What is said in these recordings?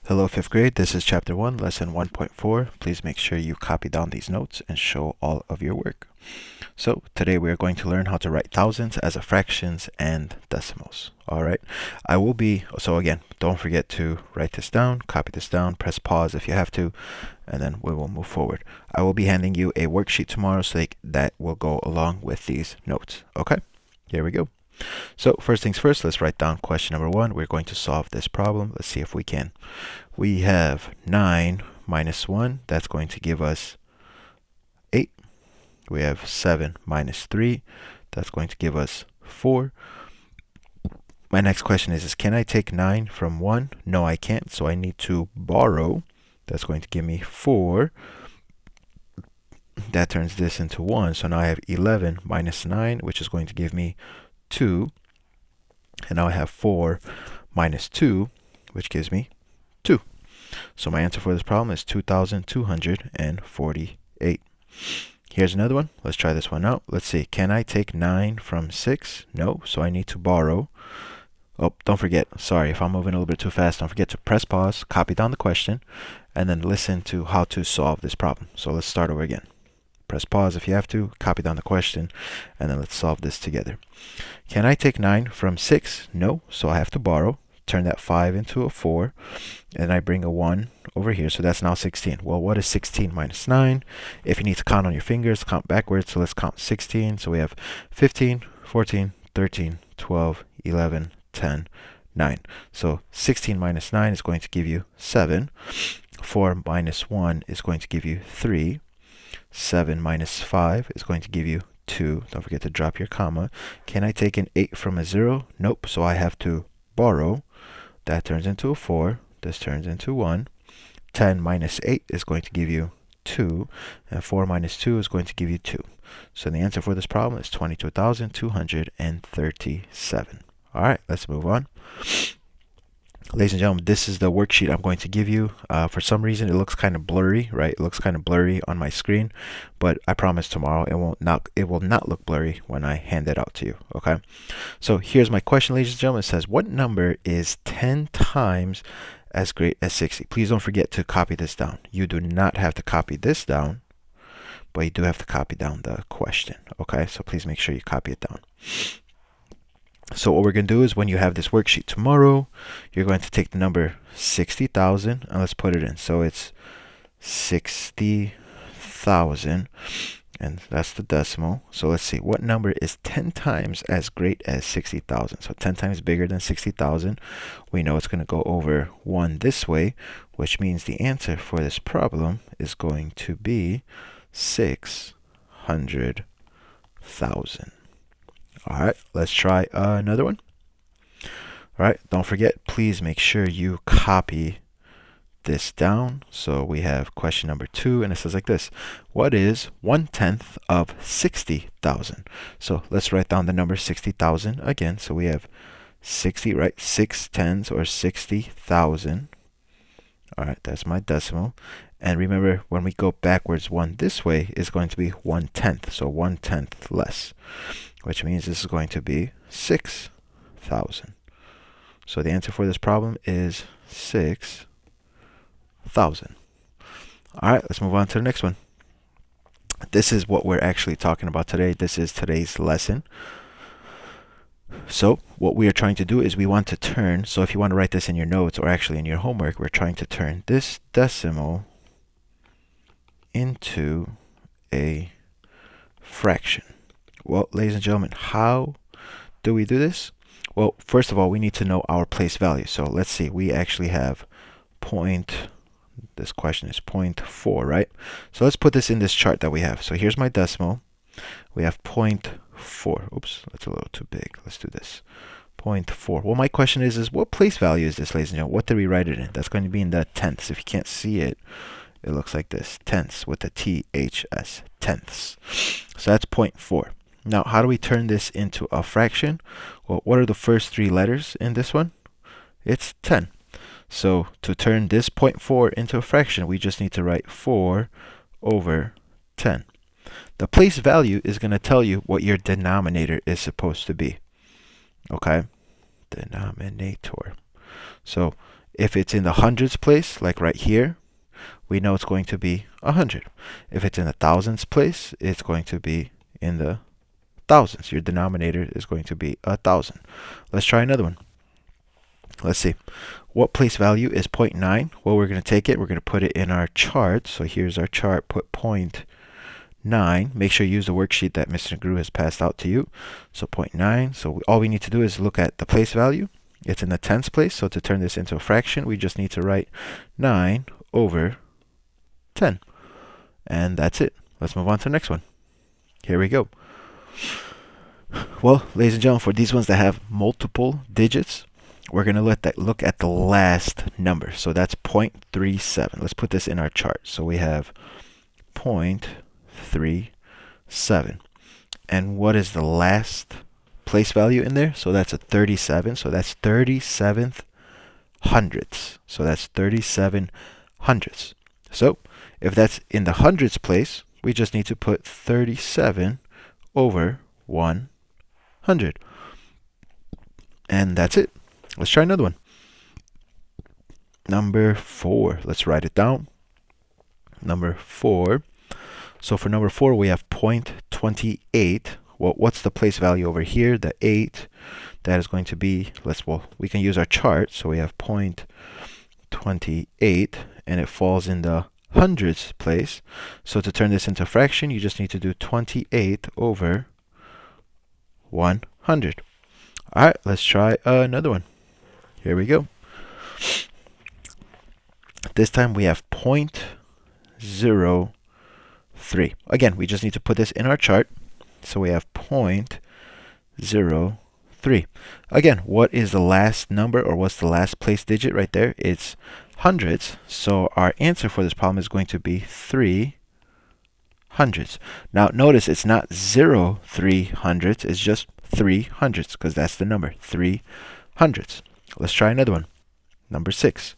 Hello, 5th grade. This is Chapter 1, Lesson 1.4. Please make sure you copy down these notes and show all of your work. So, today we are going to learn how to write thousands as a fractions and decimals. Alright, so again, don't forget to write this down, copy this down, press pause if you have to, and then we will move forward. I will be handing you a worksheet tomorrow so that will go along with these notes. Okay, here we go. So first things first, let's write down question number 1. We're going to solve this problem. Let's see if we can. We have 9 minus 1. That's going to give us 8. We have 7 minus 3. That's going to give us 4. My next question is can I take 9 from 1? No, I can't. So I need to borrow. That's going to give me 4. That turns this into 1. So now I have 11 minus 9, which is going to give me 2, and now I have 4 minus 2, which gives me 2. So my answer for this problem is 2,248. Here's another one. Let's try this one out. Let's see. Can I take 9 from 6? No, so I need to borrow. Oh, don't forget. Sorry, if I'm moving a little bit too fast, don't forget to press pause, copy down the question, and then listen to how to solve this problem. So let's start over again. Press pause if you have to, copy down the question, and then let's solve this together. Can I take 9 from 6? No, so I have to borrow. Turn that 5 into a 4, and I bring a 1 over here, so that's now 16. Well, what is 16 minus 9? If you need to count on your fingers, count backwards, so let's count 16. So we have 15, 14, 13, 12, 11, 10, 9. So 16 minus 9 is going to give you 7. 4 minus 1 is going to give you 3. 7 minus 5 is going to give you 2. Don't forget to drop your comma. Can I take an 8 from a 0? Nope. So I have to borrow. That turns into a 4. This turns into 1. 10 minus 8 is going to give you 2. And 4 minus 2 is going to give you 2. So the answer for this problem is 22,237. All right, let's move on. Ladies and gentlemen, this is the worksheet I'm going to give you. For some reason, it looks kind of blurry, right? It looks kind of blurry on my screen, but I promise tomorrow it will not look blurry when I hand it out to you, okay? So here's my question, ladies and gentlemen. It says, what number is 10 times as great as 60? Please don't forget to copy this down. You do not have to copy this down, but you do have to copy down the question, okay? So please make sure you copy it down. So what we're going to do is when you have this worksheet tomorrow, you're going to take the number 60,000 and let's put it in. So it's 60,000 and that's the decimal. So let's see, what number is 10 times as great as 60,000? So 10 times bigger than 60,000. We know it's going to go over 1 this way, which means the answer for this problem is going to be 600,000. All right, let's try another one. All right, don't forget, please make sure you copy this down. So we have question number 2, and it says like this. What is 1/10 of 60,000? So let's write down the number 60,000 again. So we have 60, right? 6 tens or 60,000. All right, that's my decimal. And remember, when we go backwards 1 this way, is going to be 1/10. So 1/10 less, which means this is going to be 6,000. So the answer for this problem is 6,000. All right, let's move on to the next one. This is what we're actually talking about today. This is today's lesson. So what we are trying to do is we want to turn, so if you want to write this in your notes or actually in your homework, we're trying to turn this decimal into a fraction. Well, ladies and gentlemen, how do we do this? Well, first of all, we need to know our place value. So let's see, we actually have this question is 0.4, right? So let's put this in this chart that we have. So here's my decimal. We have 0.4. Oops, that's a little too big. Let's do this. 0.4. Well, my question is what place value is this, ladies and gentlemen? What did we write it in? That's going to be in the tenths. If you can't see it, it looks like this. Tenths with a THS. Tenths. So that's 0.4. Now, how do we turn this into a fraction? Well, what are the first 3 letters in this one? It's 10. So to turn this 0.4 into a fraction, we just need to write 4 over 10. The place value is going to tell you what your denominator is supposed to be. Okay? Denominator. So If it's in the hundreds place, like right here, we know it's going to be 100. If it's in the thousands place, it's going to be in the thousands. Your denominator is going to be 1,000. Let's try another one. Let's see. What place value is 0.9? Well, we're going to take it. We're going to put it in our chart. So here's our chart. Put 0.9. Make sure you use the worksheet that Mr. Gru has passed out to you. So 0.9. So all we need to do is look at the place value. It's in the tens place. So to turn this into a fraction, we just need to write 9 over 10. And that's it. Let's move on to the next one. Here we go. Well, ladies and gentlemen, for these ones that have multiple digits, we're going to look at the last number. So that's 0.37. Let's put this in our chart. So we have 0.37. And what is the last place value in there? So that's a 37. So that's 37th hundredths. So that's 37 hundredths. So if that's in the hundreds place, we just need to put 37 over 100. And that's it. Let's try another one. Number 4. Let's write it down. Number 4. So for number 4, we have 0.28. Well, what's the place value over here? The 8. That is going to be, we can use our chart. So we have 0.28, and it falls in the hundreds place. So to turn this into a fraction, you just need to do 28 over 100. All right, let's try another one. Here we go. This time we have 0.03. Again, we just need to put this in our chart. So we have 0.03. Again, what is the last number, or what's the last place digit right there? It's hundreds. So our answer for this problem is going to be 3 hundredths. Now notice it's not 0.3 hundredths, it's just 3 hundredths, because that's the number, 3 hundredths. Let's try another one. Number 6.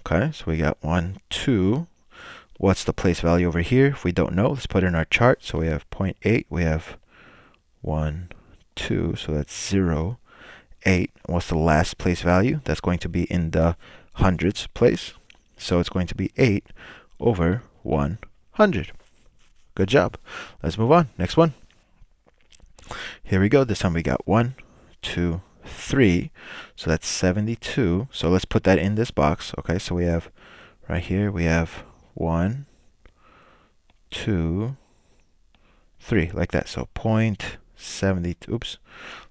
Okay, so we got 1, 2. What's the place value over here? If we don't know, let's put it in our chart. So we have 0.8. We have 1, 2. So that's 0.8. What's the last place value? That's going to be in the hundreds place. So it's going to be 8 over 100. Good job. Let's move on. Next one. Here we go. This time we got 1, 2, 3. So that's 72. So let's put that in this box. Okay, so we have right here, we have 1, 2, 3, like that. So 0.72. Oops.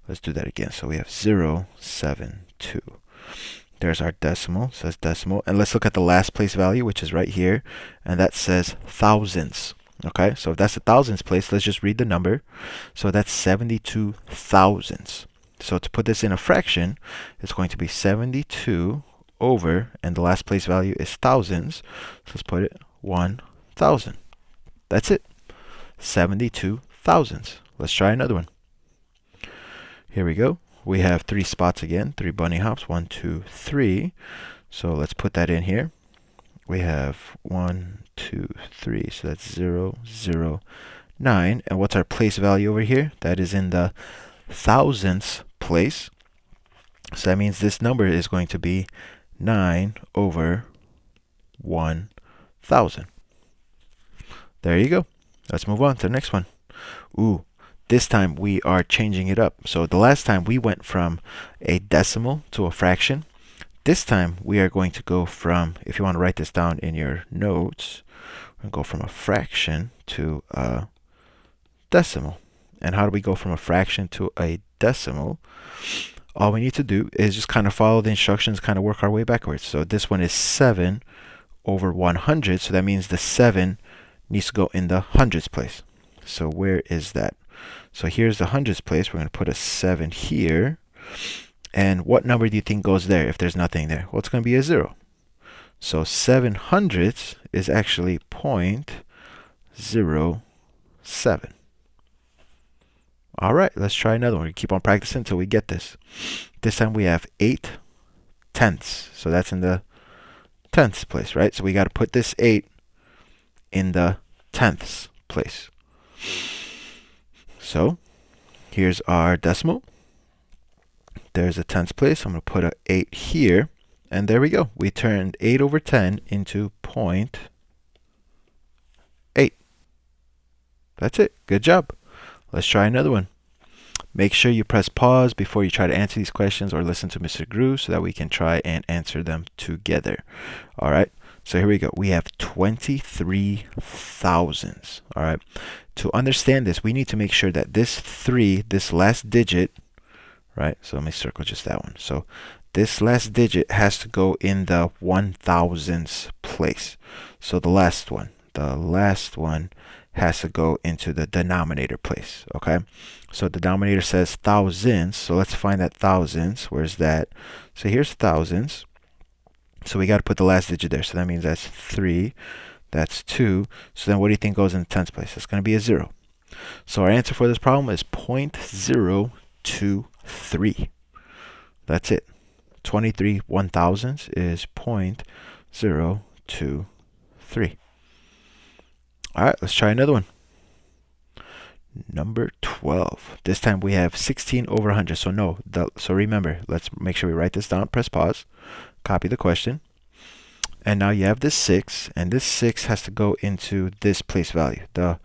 Let's do that again. So we have 0.72. There's our decimal. It says decimal. And let's look at the last place value, which is right here. And that says thousandths. Okay, so if that's the thousandths place, let's just read the number. So that's 72 thousandths. So to put this in a fraction, it's going to be 72 over, and the last place value is thousands. So let's put it 1,000. That's it. 72 thousandths. Let's try another one. Here we go. We have 3 spots again, 3 bunny hops, 1, 2, 3. So let's put that in here. We have 1, 2, 3. So that's 0, 0, 9. And what's our place value over here? That is in the thousandths place. So that means this number is going to be 9 over 1,000. There you go. Let's move on to the next one. Ooh, this time we are changing it up. So the last time we went from a decimal to a fraction. This time we are going to go from, if you want to write this down in your notes, we're going to go from a fraction to a decimal. And how do we go from a fraction to a decimal? All we need to do is just kind of follow the instructions, kind of work our way backwards. So this one is 7 over 100. So that means the 7 needs to go in the hundreds place. So where is that? So here's the hundreds place. We're going to put a 7 here. And what number do you think goes there if there's nothing there? Well, it's going to be a 0. So 7 hundredths is actually 0.07. All right, let's try another one. We keep on practicing until we get this. This time we have 8 tenths. So that's in the tenths place, right? So we got to put this 8 in the tenths place. So here's our decimal. There's a tenths place. I'm going to put an 8 here. And there we go. We turned 8 over 10 into 0.8. That's it. Good job. Let's try another one. Make sure you press pause before you try to answer these questions or listen to Mr. Gru so that we can try and answer them together. All right. So here we go. We have 23 thousandths. All right. To understand this, we need to make sure that this 3, this last digit, right? So let me circle just that one. So this last digit has to go in the 1,000ths place. So the last one has to go into the denominator place, okay? So the denominator says thousandths, so let's find that thousandths. Where's that? So here's thousandths. So we got to put the last digit there. So that means that's 3, that's 2. So then what do you think goes in the tenths place? It's going to be a 0. So our answer for this problem is 0.023. That's it. 23 1,000ths is 0.023. All right, let's try another one. Number 12. This time we have 16 over 100. So remember, let's make sure we write this down. Press pause. Copy the question. And now you have this 6, and this 6 has to go into this place value, the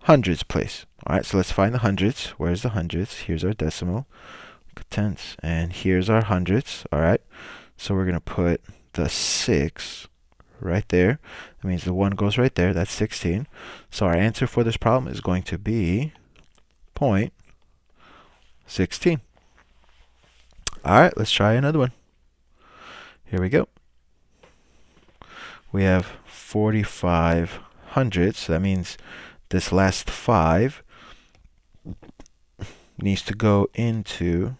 hundreds place. All right, so let's find the hundreds. Where's the hundreds? Here's our decimal, tenths, and here's our hundreds. All right, so we're going to put the 6 right there. That means the 1 goes right there. That's 16. So our answer for this problem is going to be 0.16. All right, let's try another one. Here we go. We have 45 hundredths. So that means this last 5 needs to go into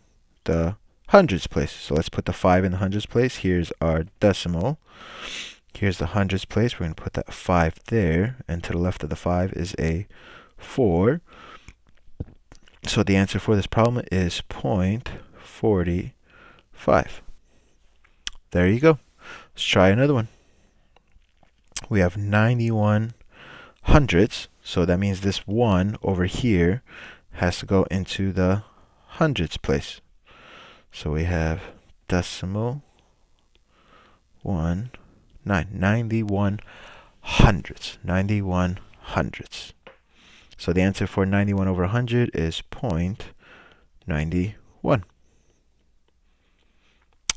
the hundreds place. So let's put the 5 in the hundreds place. Here's our decimal. Here's the hundreds place. We're going to put that 5 there. And to the left of the 5 is a 4. So the answer for this problem is 0.45. There you go. Let's try another one. We have 91 hundredths. So that means this 1 over here has to go into the hundreds place. So we have decimal 1, 9, 91 hundredths. 91 hundredths. So the answer for 91 over 100 is 0.91.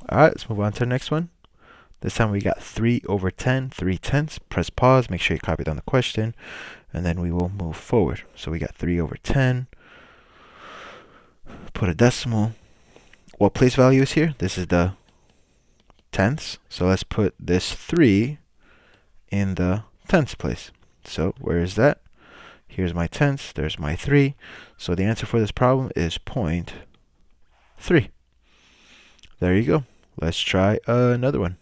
All right, let's move on to the next one. This time we got 3 over 10, 3 tenths. Press pause, make sure you copy down the question, and then we will move forward. So we got 3 over 10. Put a decimal. What place value is here? This is the tenths. So let's put this 3 in the tenths place. So where is that? Here's my tenths. There's my 3. So the answer for this problem is 0.3. There you go. Let's try another one.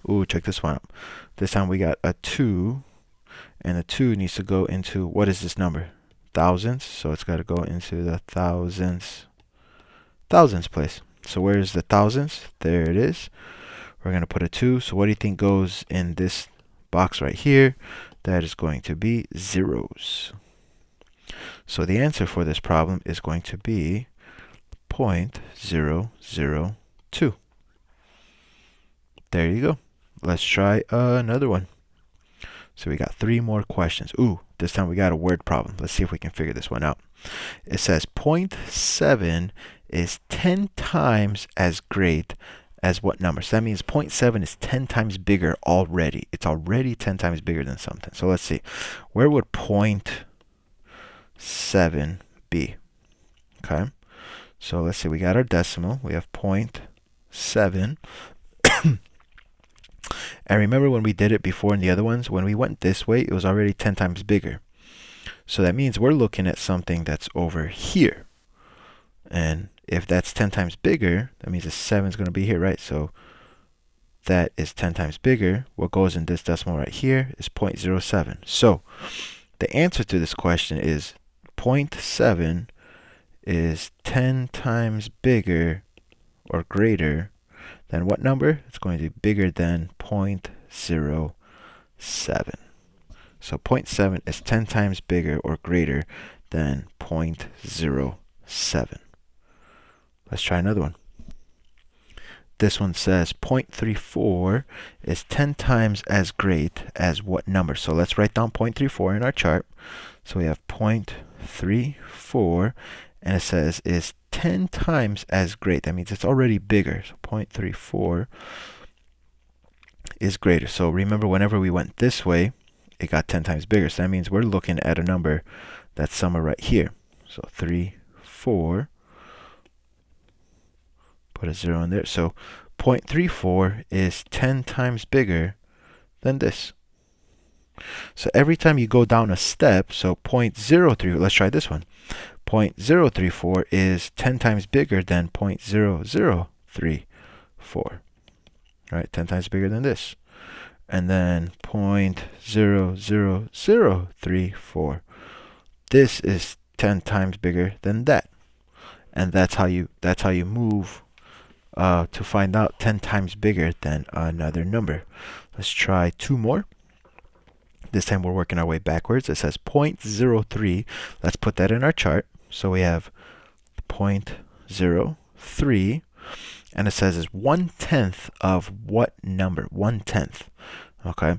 Ooh, check this one out. This time we got a 2, and the 2 needs to go into, what is this number? Thousandths. So it's got to go into the thousandths place. So where is the thousandths? There it is. We're going to put a 2. So what do you think goes in this box right here? That is going to be zeros. So the answer for this problem is going to be 0.002. There you go. Let's try another one. So we got 3 more questions. Ooh, this time we got a word problem. Let's see if we can figure this one out. It says 0.7 is 10 times as great as what number? So that means 0.7 is 10 times bigger already. It's already 10 times bigger than something. So let's see. Where would 0.7 be? Okay. So let's see. We got our decimal. We have 0.7. And remember when we did it before in the other ones, when we went this way, it was already 10 times bigger. So that means we're looking at something that's over here. And if that's 10 times bigger, that means the 7 is going to be here, right? So that is 10 times bigger. What goes in this decimal right here is 0.07. So the answer to this question is 0.7 is 10 times bigger or greater than what number? It's going to be bigger than 0.07. So 0.7 is 10 times bigger or greater than 0.07. Let's try another one. This one says 0.34 is 10 times as great as what number? So let's write down 0.34 in our chart. So we have 0.34, and it says is 10 times as great. That means it's already bigger. So 0.34 is greater. So remember, whenever we went this way, it got 10 times bigger. So that means we're looking at a number that's somewhere right here. So 3, 4. Put a 0 in there. So 0.34 is 10 times bigger than this. So every time you go down a step, so 0.03, let's try this one. 0.034 is 10 times bigger than 0.0034. Right, 10 times bigger than this. And then 0.00034. This is 10 times bigger than that. And that's how you move to find out 10 times bigger than another number. Let's try 2 more. This time we're working our way backwards. It says 0.03. Let's put that in our chart. So we have 0.03, and it says is 1/10 of what number? 1/10. Okay.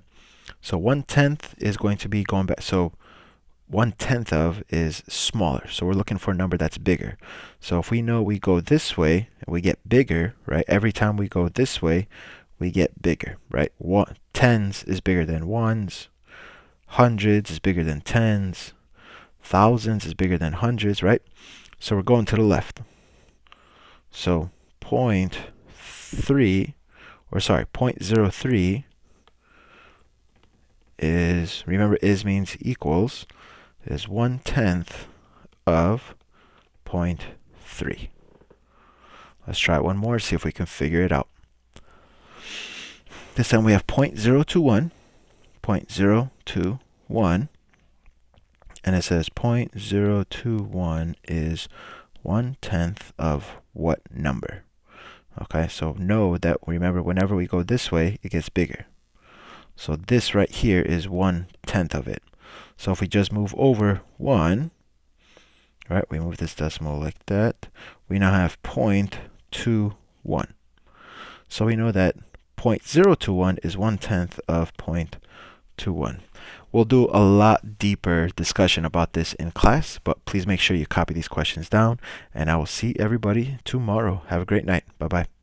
So 1/10 is going to be going back. So 1/10 of is smaller. So we're looking for a number that's bigger. So if we know we go this way and we get bigger, right? Every time we go this way, we get bigger, right? Tens is bigger than ones. Hundreds is bigger than tens. Thousands is bigger than hundreds, right? So we're going to the left. So 0.03 is, remember, is means equals, is 1/10 of 0.3. Let's try it one more, see if we can figure it out. This time we have 0.021, 0.021, and it says 0.021 is 1/10 of what number? Okay, so know that, remember, whenever we go this way, it gets bigger. So this right here is 1/10 of it. So if we just move over 1, right, we move this decimal like that, we now have 0.21. So we know that 0.021 is 1/10 of 0.21. We'll do a lot deeper discussion about this in class, but please make sure you copy these questions down, and I will see everybody tomorrow. Have a great night. Bye-bye.